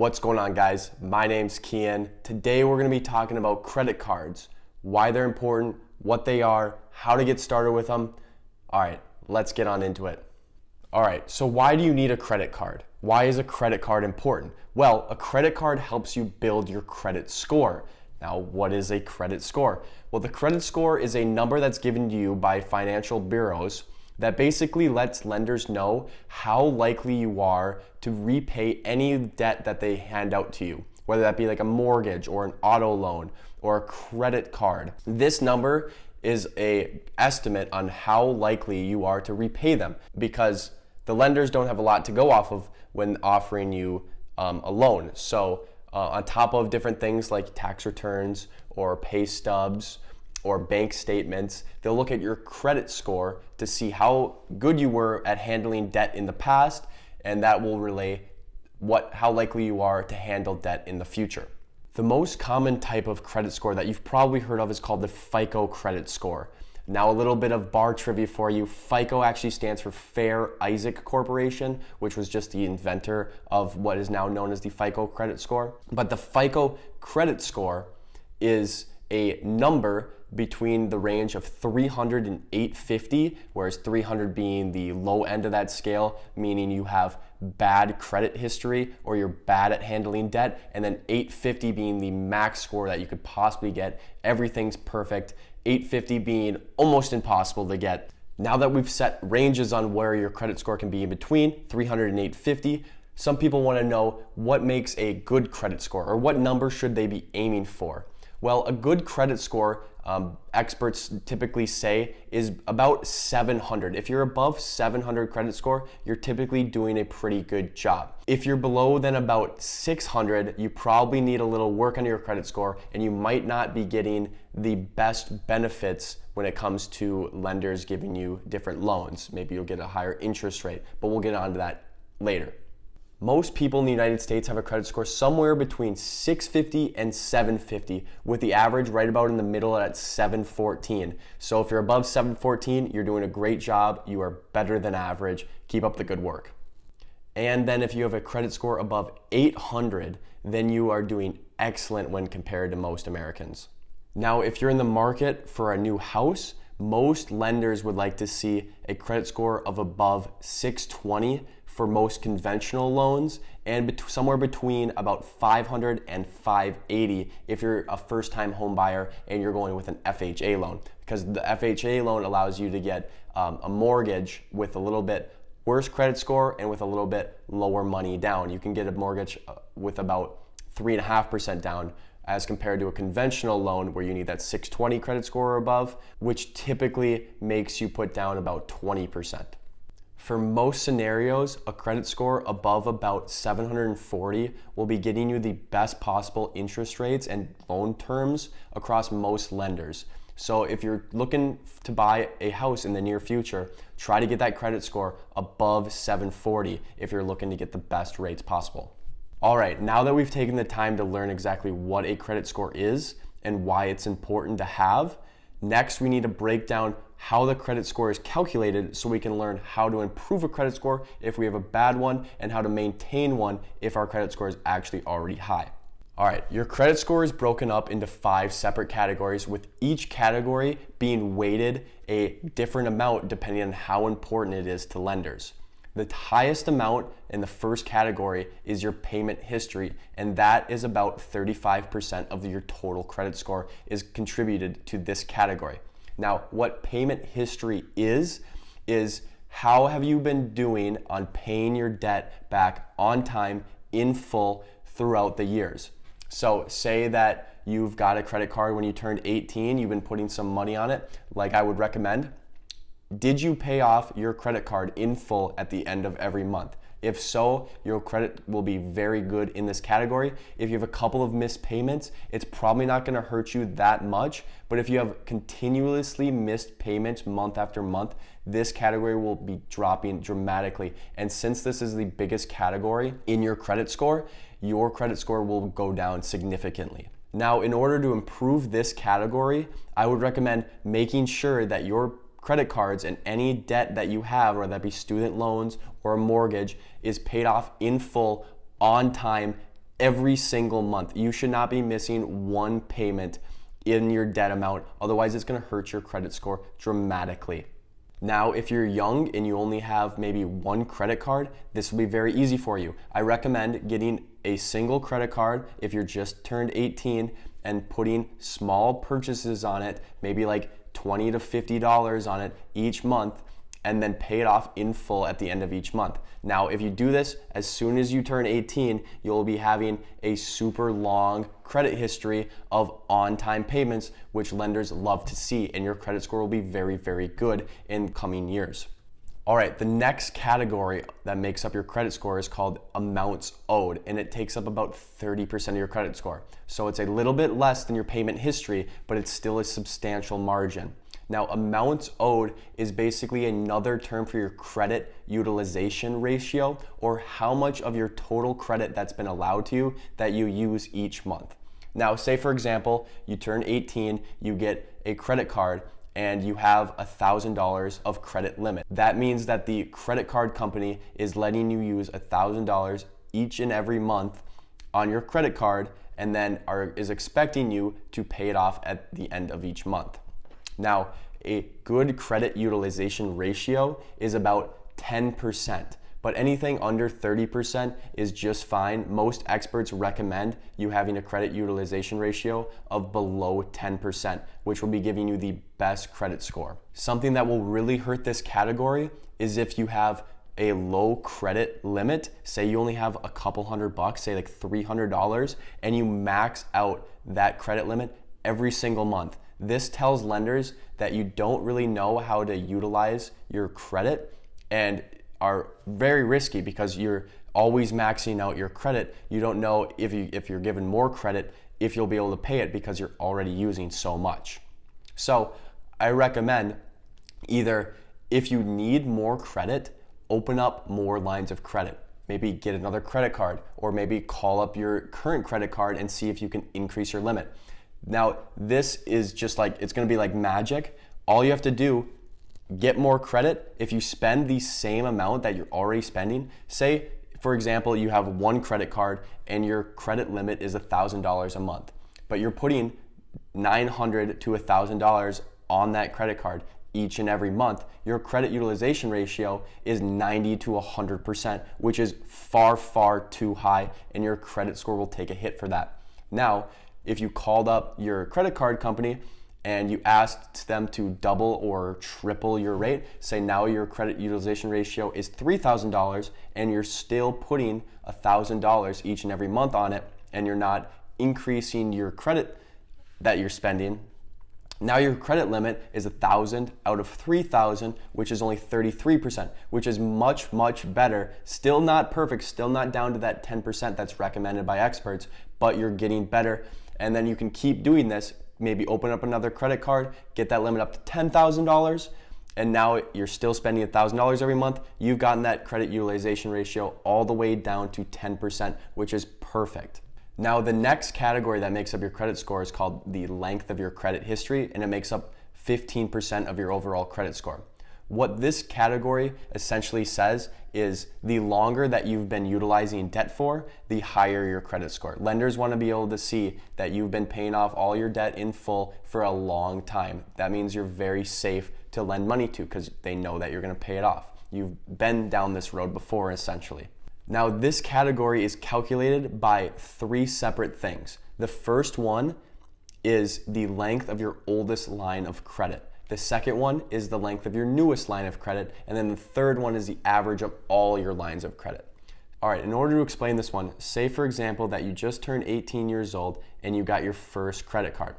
What's going on, guys? My name's Kian. Today we're going to be talking about credit cards, why they're important, what they are, how to get started with them. All right, let's get on into it. All right, so why do you need a credit card? Why is a credit card important? Well, a credit card helps you build your credit score. Now, what is a credit score? Well, the credit score is a number that's given to you by financial bureaus that basically lets lenders know how likely you are to repay any debt that they hand out to you, whether that be like a mortgage or an auto loan or a credit card. This number is an estimate on how likely you are to repay them, because the lenders don't have a lot to go off of when offering you a loan. So on top of different things like tax returns or pay stubs or bank statements, they'll look at your credit score to see how good you were at handling debt in the past, and that will relay how likely you are to handle debt in the future. The most common type of credit score that you've probably heard of is called the FICO credit score. Now, a little bit of bar trivia for you. FICO actually stands for Fair Isaac Corporation, which was just the inventor of what is now known as the FICO credit score. But the FICO credit score is a number between the range of 300 and 850, whereas 300 being the low end of that scale, meaning you have bad credit history or you're bad at handling debt, and then 850 being the max score that you could possibly get. Everything's perfect. 850 being almost impossible to get. Now that we've set ranges on where your credit score can be in between 300 and 850, some people want to know what makes a good credit score, or what number should they be aiming for. Well, a good credit score, experts typically say, is about 700. If you're above 700 credit score, you're typically doing a pretty good job. If you're below than about 600, you probably need a little work on your credit score, and you might not be getting the best benefits when it comes to lenders giving you different loans. Maybe you'll get a higher interest rate, but we'll get onto that later. Most people in the United States have a credit score somewhere between 650 and 750, with the average right about in the middle at 714. So if you're above 714, you're doing a great job. You are better than average. Keep up the good work. And then if you have a credit score above 800, then you are doing excellent when compared to most Americans. Now, if you're in the market for a new house, most lenders would like to see a credit score of above 620 for most conventional loans, and somewhere between about 500 and 580 if you're a first-time home buyer and you're going with an FHA loan, because the FHA loan allows you to get a mortgage with a little bit worse credit score and with a little bit lower money down. You can get a mortgage with about 3.5% down, as compared to a conventional loan where you need that 620 credit score or above, which typically makes you put down about 20%. For most scenarios, a credit score above about 740 will be getting you the best possible interest rates and loan terms across most lenders. So if you're looking to buy a house in the near future, try to get that credit score above 740 if you're looking to get the best rates possible. All right, now that we've taken the time to learn exactly what a credit score is and why it's important to have, next we need to break down how the credit score is calculated so we can learn how to improve a credit score if we have a bad one, and how to maintain one if our credit score is actually already high. All right, your credit score is broken up into 5 separate categories, with each category being weighted a different amount depending on how important it is to lenders. The highest amount in the first category is your payment history, and that is about 35% of your total credit score is contributed to this category. Now, what payment history is how have you been doing on paying your debt back on time in full throughout the years. So say that you've got a credit card when you turned 18, you've been putting some money on it, like I would recommend. Did you pay off your credit card in full at the end of every month? If so, your credit will be very good in this category. If you have a couple of missed payments, it's probably not going to hurt you that much. But if you have continuously missed payments month after month, this category will be dropping dramatically. And since this is the biggest category in your credit score will go down significantly. Now, in order to improve this category, I would recommend making sure that your credit cards and any debt that you have, whether that be student loans or a mortgage, is paid off in full on time every single month. You should not be missing one payment in your debt amount. Otherwise, it's going to hurt your credit score dramatically. Now, if you're young and you only have maybe one credit card, this will be very easy for you. I recommend getting a single credit card if you're just turned 18 and putting small purchases on it, maybe like $20 to $50 on it each month, and then pay it off in full at the end of each month. Now, if you do this as soon as you turn 18, you'll be having a super long credit history of on-time payments, which lenders love to see, and your credit score will be very, very good in coming years. All right, the next category that makes up your credit score is called amounts owed, and it takes up about 30% of your credit score. So it's a little bit less than your payment history, but it's still a substantial margin. Now, amounts owed is basically another term for your credit utilization ratio, or how much of your total credit that's been allowed to you that you use each month. Now, say for example, you turn 18, you get a credit card, and you have $1,000 of credit limit. That means that the credit card company is letting you use $1,000 each and every month on your credit card, and then is expecting you to pay it off at the end of each month. Now, a good credit utilization ratio is about 10%, but anything under 30% is just fine. Most experts recommend you having a credit utilization ratio of below 10%, which will be giving you the best credit score. Something that will really hurt this category is if you have a low credit limit, say you only have a couple $100, say like $300, and you max out that credit limit every single month. This tells lenders that you don't really know how to utilize your credit and are very risky because you're always maxing out your credit. You don't know if you're given more credit, if you'll be able to pay it because you're already using so much. So I recommend either if you need more credit, open up more lines of credit. Maybe get another credit card, or maybe call up your current credit card and see if you can increase your limit. Now, this is just like, it's gonna be like magic. All you have to do, get more credit. If you spend the same amount that you're already spending, say, for example, you have one credit card and your credit limit is $1,000 a month, but you're putting $900 to $1,000 on that credit card each and every month, your credit utilization ratio is 90 to 100%, which is far, far too high, and your credit score will take a hit for that. Now, if you called up your credit card company and you asked them to double or triple your rate, say now your credit utilization ratio is $3,000 and you're still putting $1,000 each and every month on it, and you're not increasing your credit that you're spending, now your credit limit is $1,000 out of $3,000, which is only 33%, which is much, much better. Still not perfect, still not down to that 10% that's recommended by experts, but you're getting better. And then you can keep doing this, maybe open up another credit card, get that limit up to $10,000, and now you're still spending $1,000 every month. You've gotten that credit utilization ratio all the way down to 10%, which is perfect. Now, the next category that makes up your credit score is called the length of your credit history, and it makes up 15% of your overall credit score. What this category essentially says is the longer that you've been utilizing debt for, the higher your credit score. Lenders want to be able to see that you've been paying off all your debt in full for a long time. That means you're very safe to lend money to because they know that you're going to pay it off. You've been down this road before, essentially. Now, this category is calculated by three separate things. The first one is the length of your oldest line of credit. The second one is the length of your newest line of credit. And then the third one is the average of all your lines of credit. All right, in order to explain this one, say for example that you just turned 18 years old and you got your first credit card.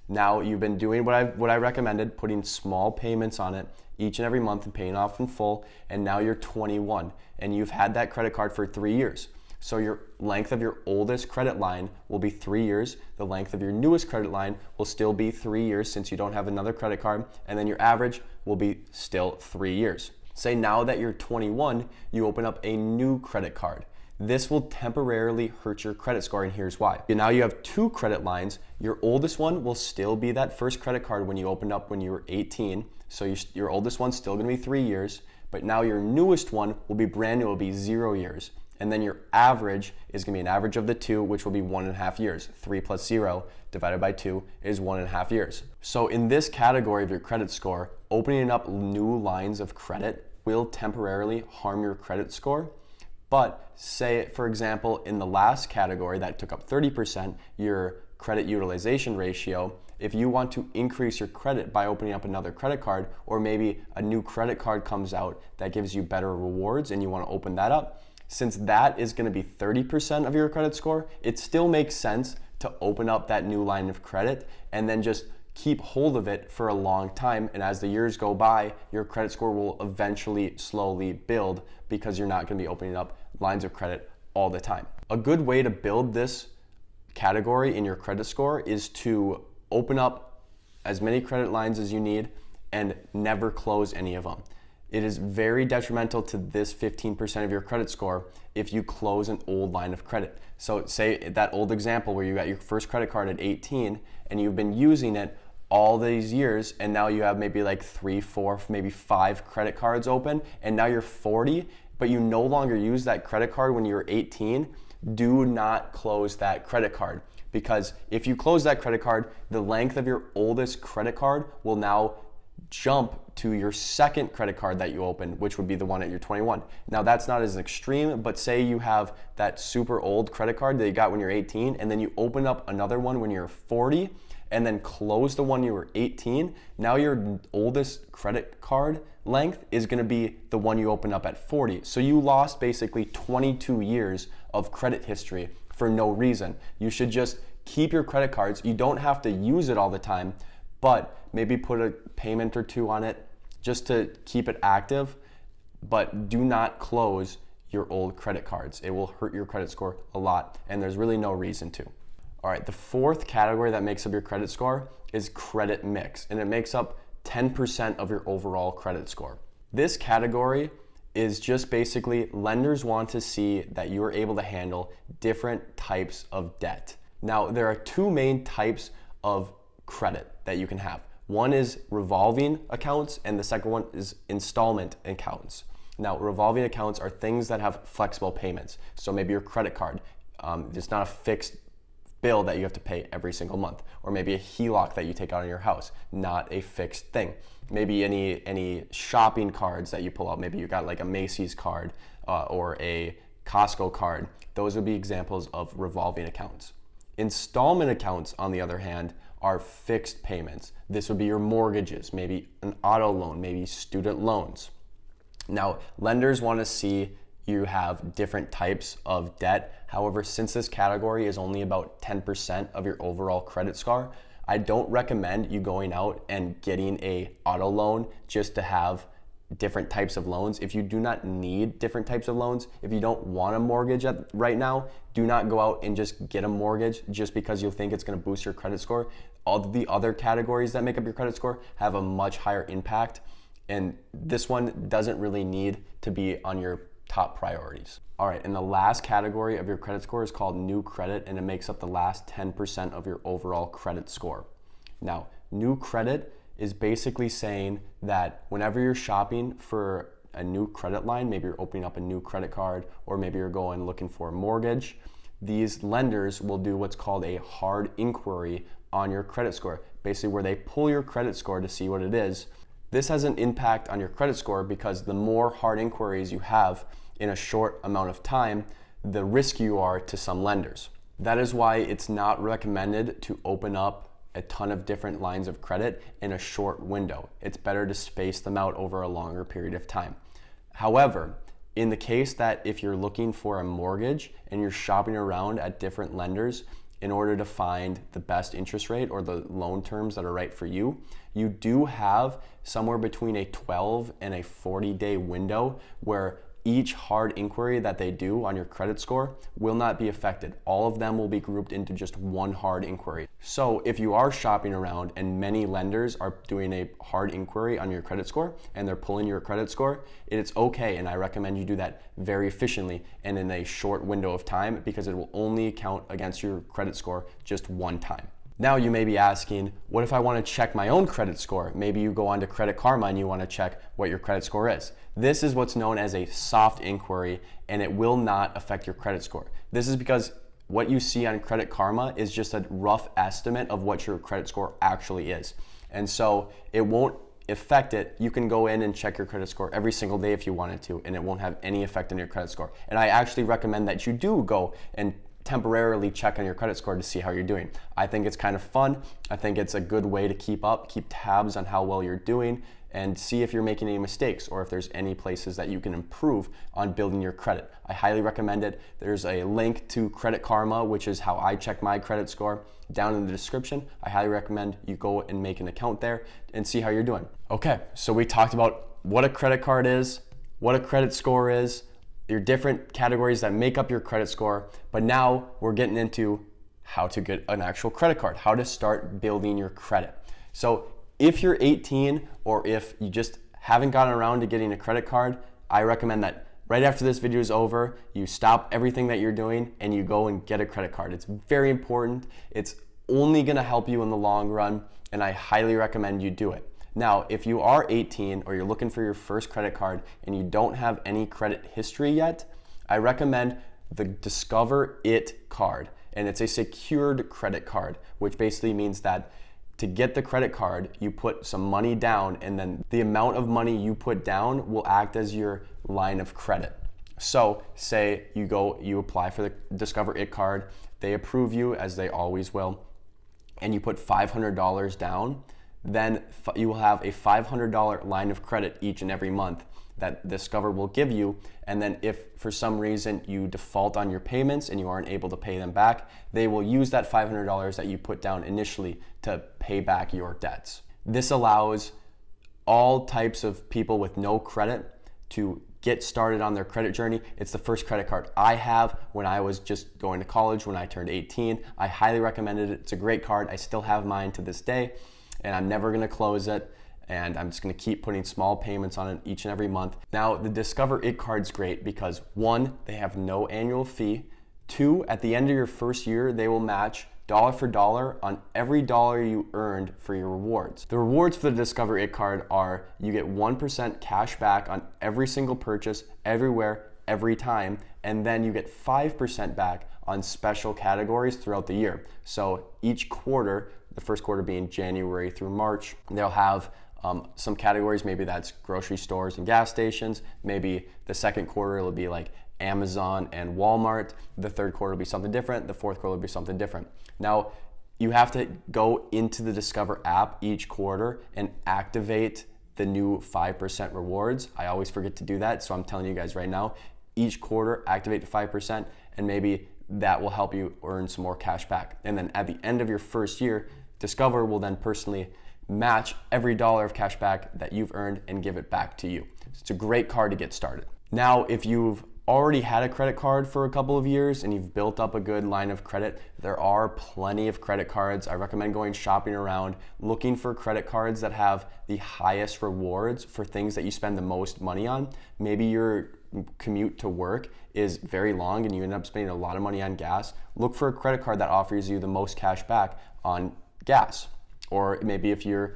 Now you've been doing what I recommended, putting small payments on it each and every month and paying off in full, and now you're 21 and you've had that credit card for 3 years. So your length of your oldest credit line will be 3 years. The length of your newest credit line will still be 3 years since you don't have another credit card, and then your average will be still 3 years. Say now that you're 21, you open up a new credit card. This will temporarily hurt your credit score, and here's why. Now you have two credit lines. Your oldest one will still be that first credit card when you opened up when you were 18. So your oldest one's still gonna be 3 years, but now your newest one will be brand new, it'll be 0 years. And then your average is going to be an average of the two, which will be 1.5 years. 3 plus 0 divided by 2 is 1.5 years. So in this category of your credit score, opening up new lines of credit will temporarily harm your credit score. But say, for example, in the last category that took up 30%, your credit utilization ratio, if you want to increase your credit by opening up another credit card, or maybe a new credit card comes out that gives you better rewards and you want to open that up, since that is going to be 30% of your credit score, it still makes sense to open up that new line of credit and then just keep hold of it for a long time. And as the years go by, your credit score will eventually slowly build because you're not going to be opening up lines of credit all the time. A good way to build this category in your credit score is to open up as many credit lines as you need and never close any of them. It is very detrimental to this 15% of your credit score if you close an old line of credit. So say that old example where you got your first credit card at 18 and you've been using it all these years, and now you have maybe like 3, 4, maybe 5 credit cards open, and now you're 40, but you no longer use that credit card when you were 18, do not close that credit card. Because if you close that credit card, the length of your oldest credit card will now jump to your second credit card that you open, which would be the one at your 21. Now that's not as extreme, but say you have that super old credit card that you got when you're 18, and then you open up another one when you're 40, and then close the one you were 18, now your oldest credit card length is gonna be the one you open up at 40. So you lost basically 22 years of credit history for no reason. You should just keep your credit cards. You don't have to use it all the time, but maybe put a payment or two on it just to keep it active, but do not close your old credit cards. It will hurt your credit score a lot, and there's really no reason to. All right, the fourth category that makes up your credit score is credit mix, and it makes up 10% of your overall credit score. This category is just basically lenders want to see that you are able to handle different types of debt. Now, there are two main types of credit that you can have. One is revolving accounts, and the second one is installment accounts. Now, revolving accounts are things that have flexible payments. So maybe your credit card, it's not a fixed bill that you have to pay every single month, or maybe a HELOC that you take out on your house, not a fixed thing. Maybe any shopping cards that you pull out, maybe you got like a Macy's card or a Costco card. Those would be examples of revolving accounts. Installment accounts, on the other hand, are fixed payments. This would be your mortgages, maybe an auto loan, maybe student loans. Now, lenders want to see you have different types of debt. However, since this category is only about 10% of your overall credit score, I don't recommend you going out and getting a auto loan just to have different types of loans. If you do not need different types of loans, if you don't want a mortgage right now, do not go out and just get a mortgage just because you think it's going to boost your credit score. All the other categories that make up your credit score have a much higher impact, and this one doesn't really need to be on your top priorities. All right, and the last category of your credit score is called new credit, and it makes up the last 10% of your overall credit score. Now, new credit is basically saying that whenever you're shopping for a new credit line, maybe you're opening up a new credit card, or maybe you're going looking for a mortgage, these lenders will do what's called a hard inquiry on your credit score, basically where they pull your credit score to see what it is. This has an impact on your credit score because the more hard inquiries you have in a short amount of time, the riskier you are to some lenders. That is why it's not recommended to open up a ton of different lines of credit in a short window. It's better to space them out over a longer period of time. However, in the case that if you're looking for a mortgage and you're shopping around at different lenders in order to find the best interest rate or the loan terms that are right for you, you do have somewhere between a 12 and a 40-day window where each hard inquiry that they do on your credit score will not be affected. All of them will be grouped into just one hard inquiry. So if you are shopping around and many lenders are doing a hard inquiry on your credit score and they're pulling your credit score, it's okay, and I recommend you do that very efficiently and in a short window of time because it will only count against your credit score just one time. Now you may be asking, what if I want to check my own credit score? Maybe you go on to Credit Karma and you want to check what your credit score is. This is what's known as a soft inquiry, and it will not affect your credit score. This is because what you see on Credit Karma is just a rough estimate of what your credit score actually is. And so it won't affect it. You can go in and check your credit score every single day if you wanted to, and it won't have any effect on your credit score. And I actually recommend that you do go and temporarily check on your credit score to see how you're doing. I think it's kind of fun. I think it's a good way to keep tabs on how well you're doing and see if you're making any mistakes or if there's any places that you can improve on building your credit. I highly recommend it. There's a link to Credit Karma, which is how I check my credit score, down in the description. I highly recommend you go and make an account there and see how you're doing. Okay, so we talked about what a credit card is, what a credit score is, your different categories that make up your credit score, but now we're getting into how to get an actual credit card, how to start building your credit. So if you're 18 or if you just haven't gotten around to getting a credit card, I recommend that right after this video is over, you stop everything that you're doing and you go and get a credit card. It's very important. It's only gonna help you in the long run, and I highly recommend you do it. Now, if you are 18 or you're looking for your first credit card and you don't have any credit history yet, I recommend the Discover It card. And it's a secured credit card, which basically means that to get the credit card, you put some money down, and then the amount of money you put down will act as your line of credit. So say you apply for the Discover It card, they approve you, as they always will, and you put $500 down, then you will have a $500 line of credit each and every month that Discover will give you. And then if for some reason you default on your payments and you aren't able to pay them back, they will use that $500 that you put down initially to pay back your debts. This allows all types of people with no credit to get started on their credit journey. It's the first credit card I have when I was just going to college when I turned 18. I highly recommend it. It's a great card. I still have mine to this day, and I'm never gonna close it, and I'm just gonna keep putting small payments on it each and every month. Now, the Discover It card's great because 1, they have no annual fee. 2, at the end of your first year, they will match dollar for dollar on every dollar you earned for your rewards. The rewards for the Discover It card are you get 1% cash back on every single purchase, everywhere, every time, and then you get 5% back on special categories throughout the year. So each quarter, the first quarter being January through March, they'll have some categories. Maybe that's grocery stores and gas stations. Maybe the second quarter it'll be like Amazon and Walmart. The third quarter will be something different. The fourth quarter will be something different. Now, you have to go into the Discover app each quarter and activate the new 5% rewards. I always forget to do that, so I'm telling you guys right now, each quarter activate the 5%, and maybe that will help you earn some more cash back. And then at the end of your first year, Discover will then personally match every dollar of cash back that you've earned and give it back to you. It's a great card to get started. Now, if you've already had a credit card for a couple of years and you've built up a good line of credit, there are plenty of credit cards. I recommend going shopping around, looking for credit cards that have the highest rewards for things that you spend the most money on. Maybe your commute to work is very long and you end up spending a lot of money on gas. Look for a credit card that offers you the most cash back on gas. Or maybe if you're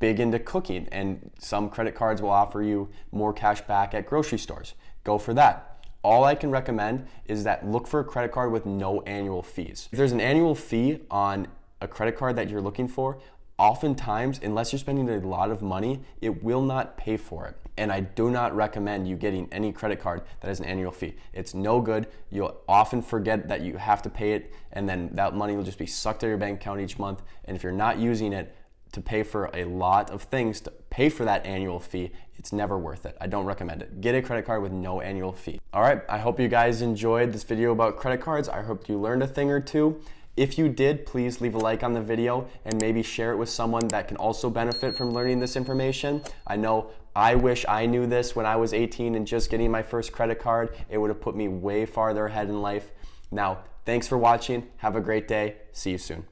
big into cooking and some credit cards will offer you more cash back at grocery stores, go for that. All I can recommend is that look for a credit card with no annual fees. If there's an annual fee on a credit card that you're looking for, oftentimes, unless you're spending a lot of money, it will not pay for it. And I do not recommend you getting any credit card that has an annual fee. It's no good. You'll often forget that you have to pay it, and then that money will just be sucked out of your bank account each month. And if you're not using it to pay for a lot of things, to pay for that annual fee, it's never worth it. I don't recommend it. Get a credit card with no annual fee. All right, I hope you guys enjoyed this video about credit cards. I hope you learned a thing or two. If you did, please leave a like on the video and maybe share it with someone that can also benefit from learning this information. I know I wish I knew this when I was 18 and just getting my first credit card. It would have put me way farther ahead in life. Now, thanks for watching. Have a great day. See you soon.